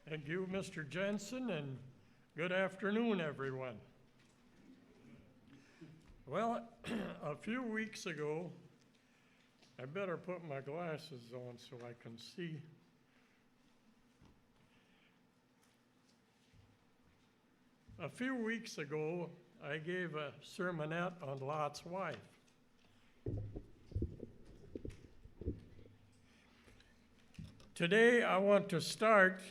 Thank you, Mr. Jensen, and good afternoon, everyone. Well, a few weeks ago, I better put my glasses on so I can see. A few weeks ago, I gave a sermonette on Lot's wife. Today, I want to start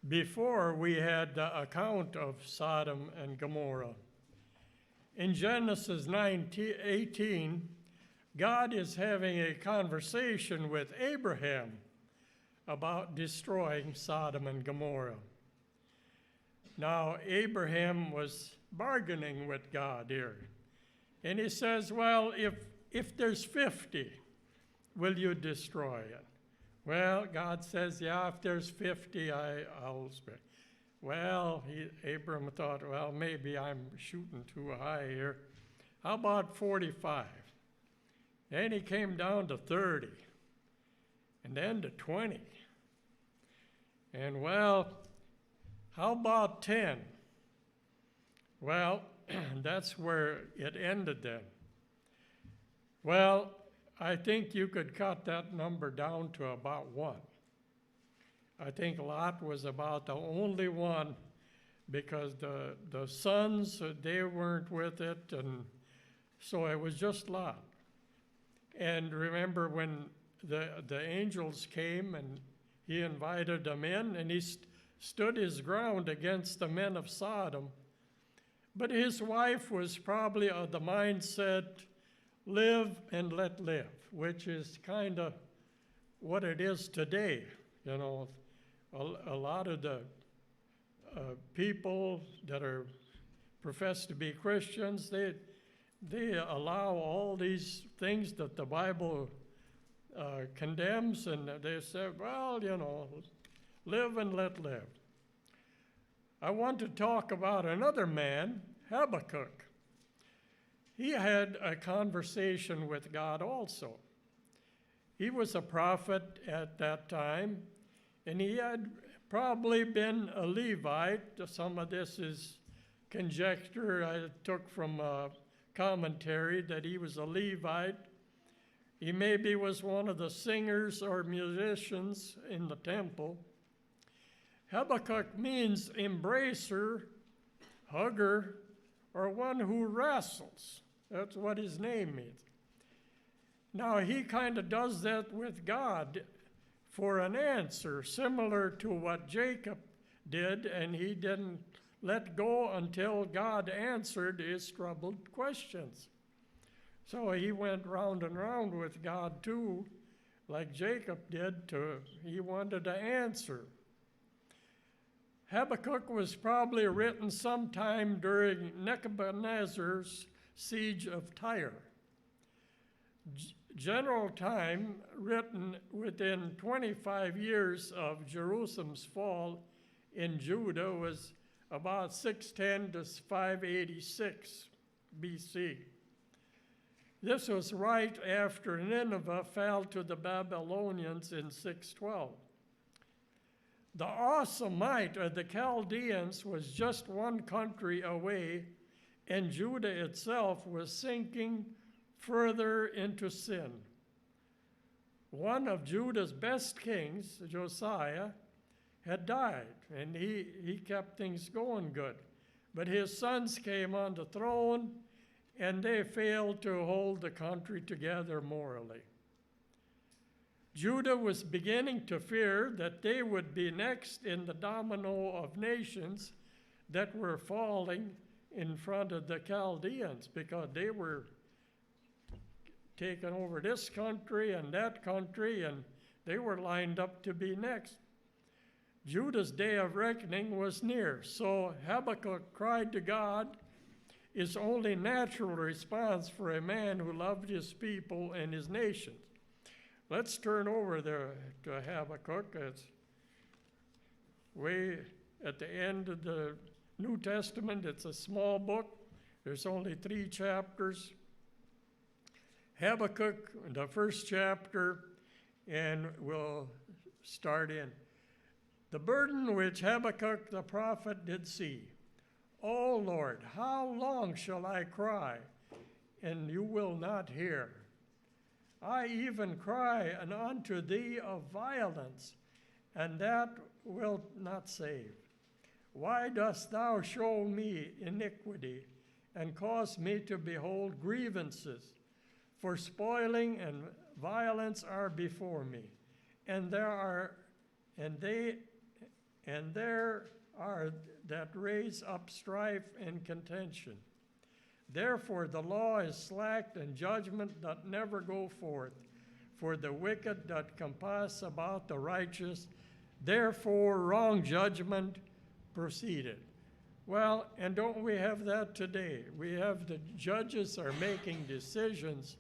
before we had the account of Sodom and Gomorrah. In Genesis 9:18, God is having a conversation with Abraham about destroying Sodom and Gomorrah. Now, Abraham was bargaining with God here. And he says, well, if there's 50, will you destroy it? Well, God says, yeah, if there's 50, I'll spare. Well, Abram thought, well, maybe I'm shooting too high here. How about 45? Then he came down to 30, and then to 20. And, well, how about 10? Well, that's where it ended then. Well, I think you could cut that number down to about 1. I think Lot was about the only one because the sons, they weren't with it, and so it was just Lot. And remember when the angels came and he invited them in, and he stood his ground against the men of Sodom. But his wife was probably of the mindset, live and let live, which is kind of what it is today. You know, a lot of the people that are professed to be Christians, they allow all these things that the Bible condemns, and they say, well, you know, live and let live. I want to talk about another man, Habakkuk. He had a conversation with God also. He was a prophet at that time, and he had probably been a Levite. Some of this is conjecture I took from a commentary that he was a Levite. He maybe was one of the singers or musicians in the temple. Habakkuk means embracer, hugger, or one who wrestles. That's what his name means. Now, he kind of does that with God for an answer, similar to what Jacob did, and he didn't let go until God answered his troubled questions. So he went round and round with God too, like Jacob did. He wanted to answer. Habakkuk was probably written sometime during Nebuchadnezzar's siege of Tyre. General time written within 25 years of Jerusalem's fall in Judah was about 610 to 586 BC. This was right after Nineveh fell to the Babylonians in 612. The awesome might of the Chaldeans was just one country away, and Judah itself was sinking further into sin. One of Judah's best kings, Josiah, had died, and he kept things going good. But his sons came on the throne, and they failed to hold the country together morally. Judah was beginning to fear that they would be next in the domino of nations that were falling in front of the Chaldeans, because they were taking over this country and that country, and they were lined up to be next. Judah's day of reckoning was near, so Habakkuk cried to God, his only natural response for a man who loved his people and his nation. Let's turn over there to Habakkuk. It's way at the end of the New Testament. It's a small book. There's only 3 chapters. Habakkuk, the first chapter, and we'll start in. The burden which Habakkuk the prophet did see. O Lord, how long shall I cry, and you will not hear? I even cry unto thee of violence, and that wilt not save. Why dost thou show me iniquity, and cause me to behold grievances? For spoiling and violence are before me, and there are that raise up strife and contention. Therefore the law is slacked, and judgment doth never go forth. For the wicked doth compass about the righteous, therefore wrong judgment proceeded. Well, and don't we have that today? We have the judges are making decisions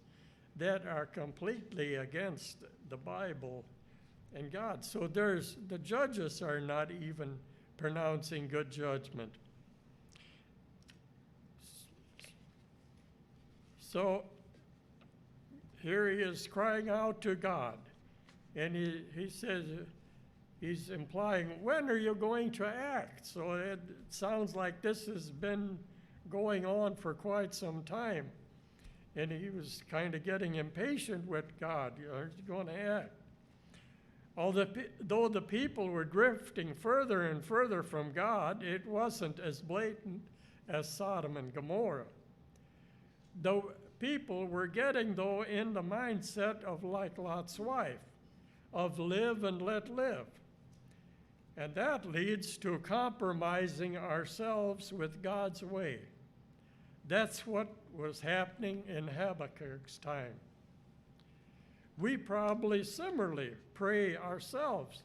that are completely against the Bible and God. So the judges are not even pronouncing good judgment. So here he is crying out to God, and he says, he's implying, when are you going to act? So it sounds like this has been going on for quite some time. And he was kind of getting impatient with God. Are you going to act? Though the people were drifting further and further from God, it wasn't as blatant as Sodom and Gomorrah. The people were getting, though, in the mindset of like Lot's wife, of live and let live. And that leads to compromising ourselves with God's way. That's what was happening in Habakkuk's time. We probably similarly pray ourselves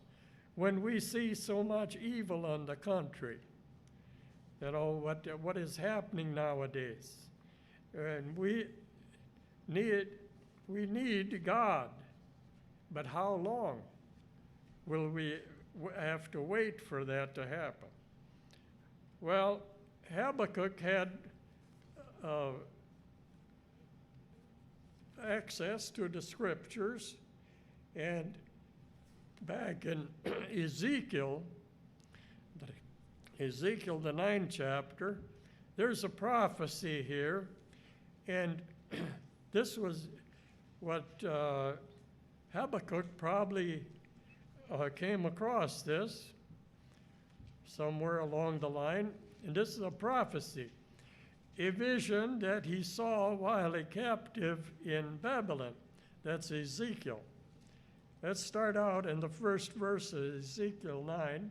when we see so much evil in the country. You know, what is happening nowadays. And we need God. But how long will we have to wait for that to happen? Well, Habakkuk had access to the scriptures, and back in Ezekiel, the 9th chapter, there's a prophecy here, and this was what Habakkuk probably came across this somewhere along the line, and this is a prophecy, a vision that he saw while a captive in Babylon. That's Ezekiel. Let's start out in the first verse of Ezekiel 9.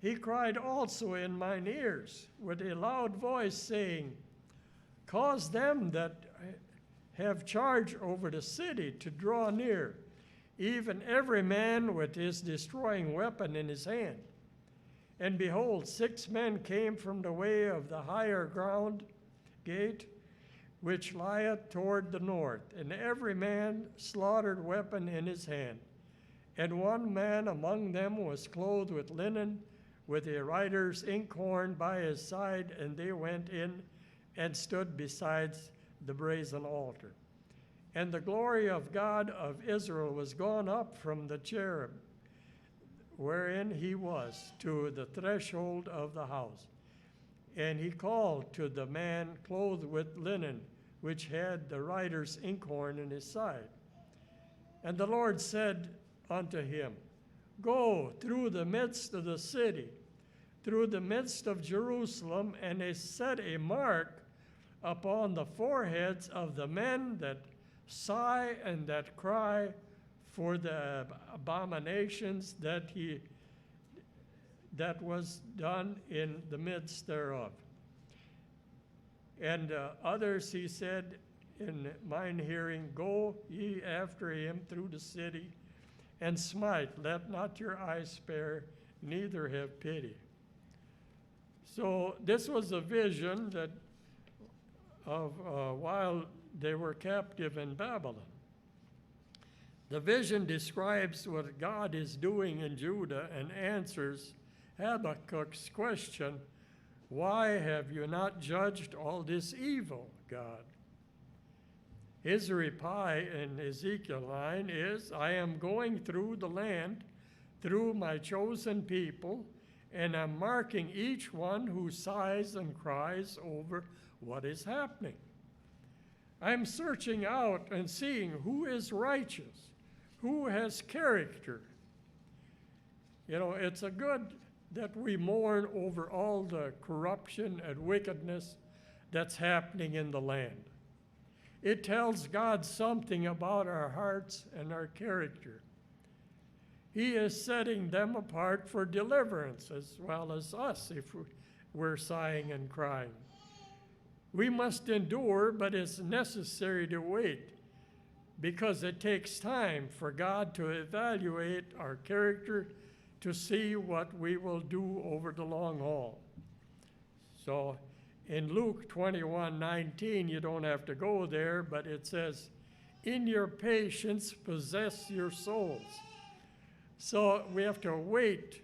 He cried also in mine ears with a loud voice, saying, cause them that have charge over the city to draw near, even every man with his destroying weapon in his hand. And behold, 6 men came from the way of the higher ground gate, which lieth toward the north, and every man slaughtered weapon in his hand. And one man among them was clothed with linen, with a writer's inkhorn by his side, and they went in and stood beside the brazen altar. And the glory of God of Israel was gone up from the cherub, wherein he was, to the threshold of the house. And he called to the man clothed with linen, which had the writer's inkhorn in his side. And the Lord said unto him, go through the midst of the city, through the midst of Jerusalem, and set a mark upon the foreheads of the men that sigh and that cry for the abominations that was done in the midst thereof. And others he said in mine hearing, go ye after him through the city, and smite, let not your eyes spare, neither have pity. So this was a vision that of while they were captive in Babylon. The vision describes what God is doing in Judah and answers Habakkuk's question, why have you not judged all this evil, God? His reply in Ezekiel 9 is, I am going through the land through my chosen people, and I'm marking each one who sighs and cries over what is happening. I'm searching out and seeing who is righteous, who has character. You know, it's a good that we mourn over all the corruption and wickedness that's happening in the land. It tells God something about our hearts and our character. He is setting them apart for deliverance as well as us if we're sighing and crying. We must endure, but it's necessary to wait because it takes time for God to evaluate our character to see what we will do over the long haul. So in Luke 21:19, you don't have to go there, but it says, in your patience possess your souls. So we have to wait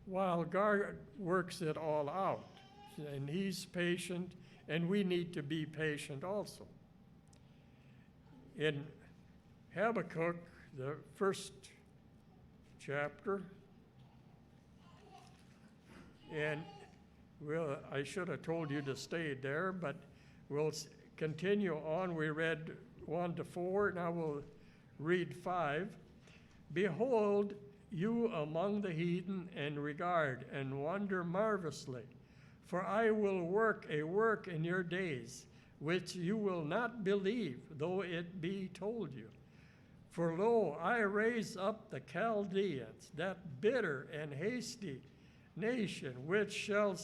while God works it all out. And he's patient, and we need to be patient also. In Habakkuk, the first chapter, and I should have told you to stay there, but we'll continue on. We read 1 to 4, now we'll read 5. Behold, you among the heathen, and regard and wonder marvelously. For I will work a work in your days, which you will not believe, though it be told you. For lo, I raise up the Chaldeans, that bitter and hasty nation, which shall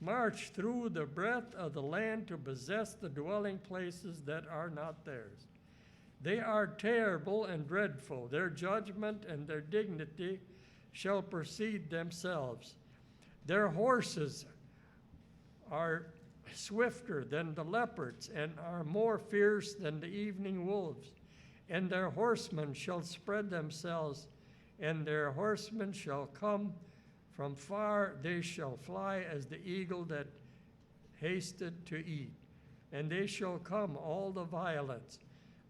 march through the breadth of the land to possess the dwelling places that are not theirs. They are terrible and dreadful. Their judgment and their dignity shall precede themselves. Their horses are swifter than the leopards and are more fierce than the evening wolves. And their horsemen shall spread themselves, and their horsemen shall come from far. They shall fly as the eagle that hasted to eat. And they shall come all the violence.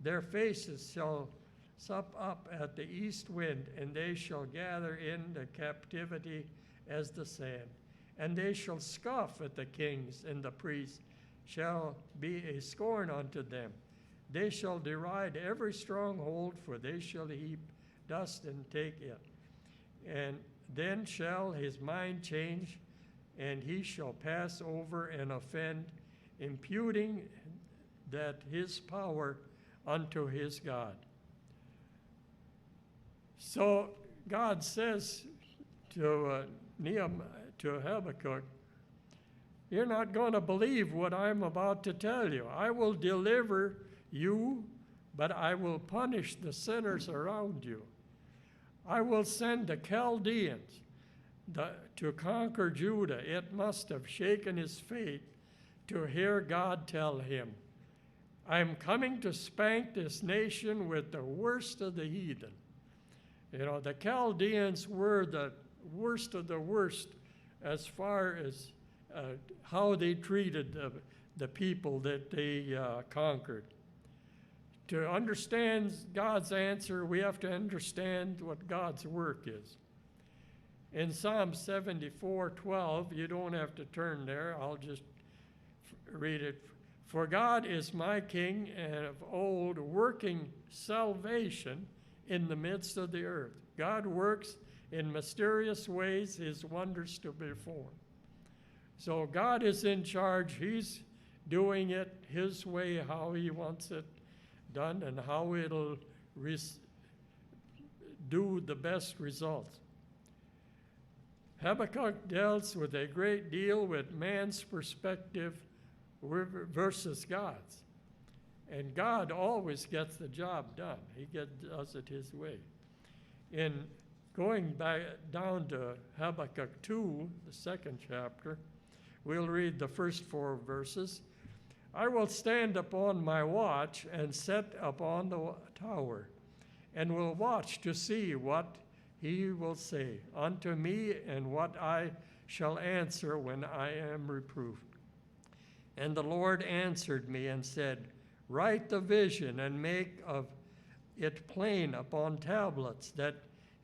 Their faces shall sup up at the east wind, and they shall gather in the captivity as the sand. And they shall scoff at the kings, and the priests shall be a scorn unto them. They shall deride every stronghold, for they shall heap dust and take it. And then shall his mind change, and he shall pass over and offend, imputing that his power unto his God. So God says to Habakkuk, you're not going to believe what I'm about to tell you. I will deliver you, but I will punish the sinners around you. I will send the Chaldeans to conquer Judah. It must have shaken his faith to hear God tell him, I'm coming to spank this nation with the worst of the heathen. You know, the Chaldeans were the worst of the worst as far as how they treated the people that they conquered. To understand God's answer, we have to understand what God's work is. In Psalm 74:12, you don't have to turn there, I'll just read it. For God is my king, and of old, working salvation in the midst of the earth. God works in mysterious ways his wonders to perform. So God is in charge. He's doing it his way, how he wants it done, and how it'll do the best results. Habakkuk deals with a great deal with man's perspective versus God's. And God always gets the job done. He does it his way. In going back down to Habakkuk 2, the second chapter, we'll read the first 4 verses. I will stand upon my watch and set upon the tower, and will watch to see what he will say unto me, and what I shall answer when I am reproved. And the Lord answered me and said, write the vision and make of it plain upon tablets, that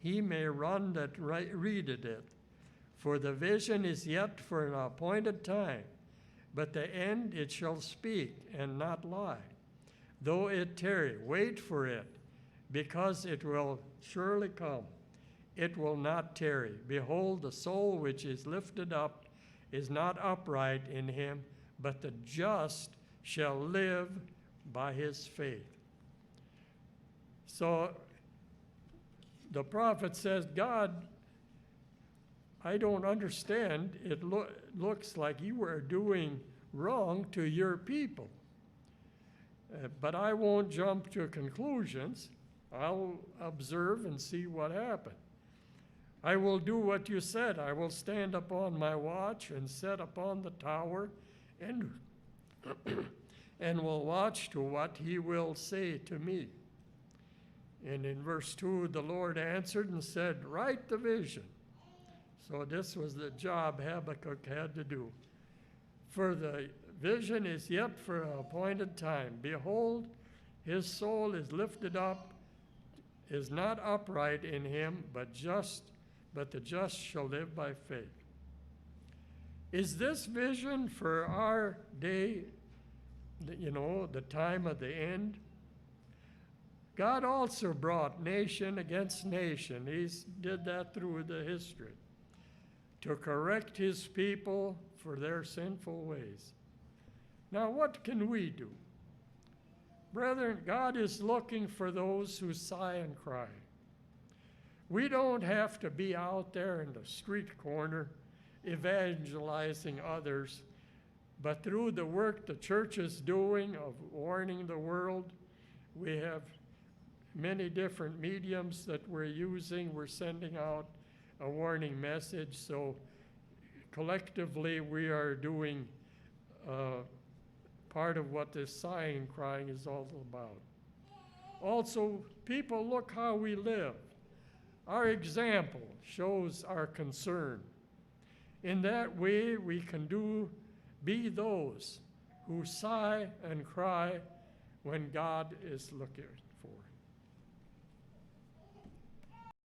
he may run that readeth it. For the vision is yet for an appointed time, but the end it shall speak and not lie. Though it tarry, wait for it, because it will surely come. It will not tarry. Behold, the soul which is lifted up is not upright in him, but the just shall live by his faith. So the prophet says, God, I don't understand. It looks like you are doing wrong to your people. But I won't jump to conclusions. I'll observe and see what happened. I will do what you said. I will stand upon my watch and set upon the tower and, and will watch to what he will say to me. And in verse 2, the Lord answered and said, write the vision. So this was the job Habakkuk had to do. For the vision is yet for an appointed time. Behold, his soul is lifted up, is not upright in him, but the just shall live by faith. Is this vision for our day, the time of the end? God also brought nation against nation. He did that through the history to correct his people for their sinful ways. Now, what can we do? Brethren, God is looking for those who sigh and cry. We don't have to be out there in the street corner evangelizing others, but through the work the church is doing of warning the world, we have many different mediums that we're using. We're sending out a warning message. So collectively, we are doing part of what this sighing and crying is all about. Also, people, look how we live. Our example shows our concern. In that way, we can be those who sigh and cry when God is looking for.